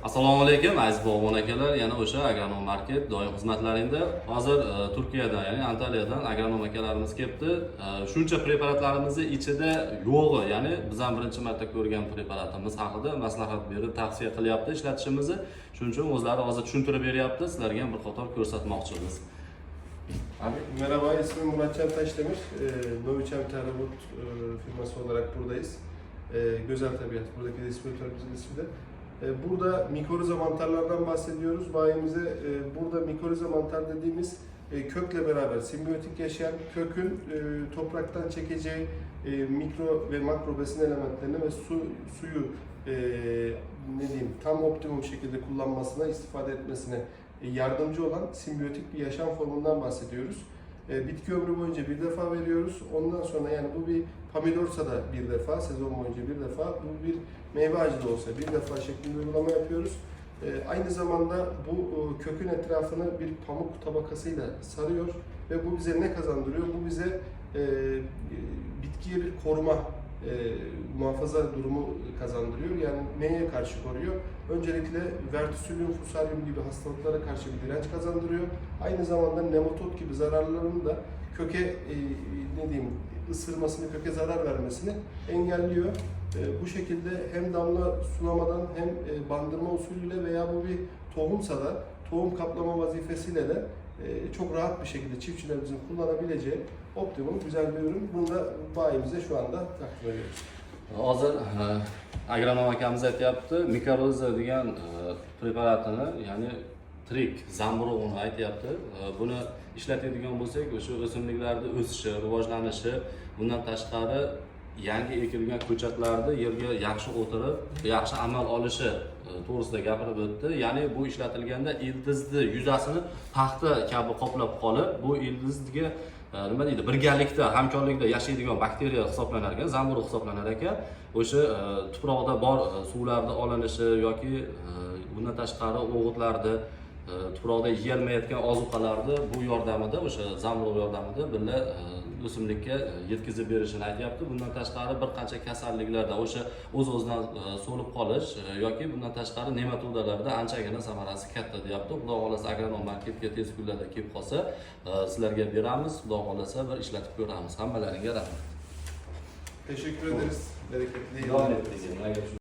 Assalomu alaykum aziz bog'bon akalar, yana o'sha agronom market doim xizmatlaringda. Hozir Turkiyadan, ya'ni Antaliyadan agronom akalarimiz kelibdi. Shuncha preparatlarimizni ichida yo'g'i, ya'ni biz ham birinchi marta ko'rgan preparatimiz haqida maslahat berib, tavsiya qilyapti ishlatishimizni. Shuning uchun o'zlari hozir tushuntirib beryapti, sizlarga ham bir qator ko'rsatmoqchimiz. Abi, merhaba, ismim Muratcan Taşdemir. Noviçem Terabut firması olarak buradayız. Güzel Tabiat, buradaki distribütörümüzün ismi de. Burada mikoriza mantarlardan bahsediyoruz. Bayimize burada mikoriza mantar dediğimiz kökle beraber simbiyotik yaşayan kökün topraktan çekeceği mikro ve makro besin elementlerini ve suyu ne diyeyim tam optimum şekilde kullanmasına, istifade etmesine yardımcı olan simbiyotik bir yaşam formundan bahsediyoruz. Bitki ömrü boyunca bir defa veriyoruz. Ondan sonra yani bu bir pomidorsa da bir defa, sezon boyunca bir defa, bu bir meyve ağacı da olsa bir defa şeklinde uygulama yapıyoruz. Aynı zamanda bu kökün etrafını bir pamuk tabakasıyla sarıyor ve bu bize ne kazandırıyor? Bu bize bitkiye bir koruma, muhafaza durumu kazandırıyor. Yani neye karşı koruyor? Öncelikle vertisülyum, fusarium gibi hastalıklara karşı bir direnç kazandırıyor. Aynı zamanda nematod gibi zararlarını da köke ne diyeyim ısırmasını, köke zarar vermesini engelliyor. Bu şekilde hem damla sulamadan hem bandırma usulüyle veya bu bir tohumsa da tohum kaplama vazifesiyle de çok rahat bir şekilde çiftçilerimizin kullanabileceği optimum güzel bir ürün. Bunu da bayimize şu anda takdim ediyoruz. Hozir agronom akamiz aytyapti, mikoriza degan preparatini, ya'ni trik zamburug'ini aytyapti. Buni ishlatadigan bo'lsak, o'sha o'simliklarning o'sishi, rivojlanishi, bundan tashqari yangi ekilgan ko'chatlarni yerga yaxshi o'tirib, yaxshi amal olishi to'g'risida gapirib o'tdi. Ya'ni bu ishlatilganda ildizni yuzasini paxta kabi qoplab qolib, bu ildizga nima deydi, birgalikda, hamkorlikda yashaydigan bakteriya hisoblanar ekan, zamburug' hisoblanar ekan. O'sha tuproqda bor suvlarni olinishi yoki bundan tashqari o'g'itlarni tuproqda yeyolmayotgan ozuqalarni bu yordamida, o'sha zamburug' yordamida birga o'simlikka yetkazib berishini aytyapti. Bundan tashqari bir qancha kasalliklarda o'sha o'z-o'zidan so'lib qolish yoki bundan tashqari nematodalarda anchagina samarasi katta deyapti. Xudo xolasa agronom marketga tez kunlarda kelib qolsa, sizlarga beramiz. Xudo xolasa bir ishlatib ko'ramiz. Hammalaringga rahmat. Teşekkür ederiz. Bereketli Devam ettik.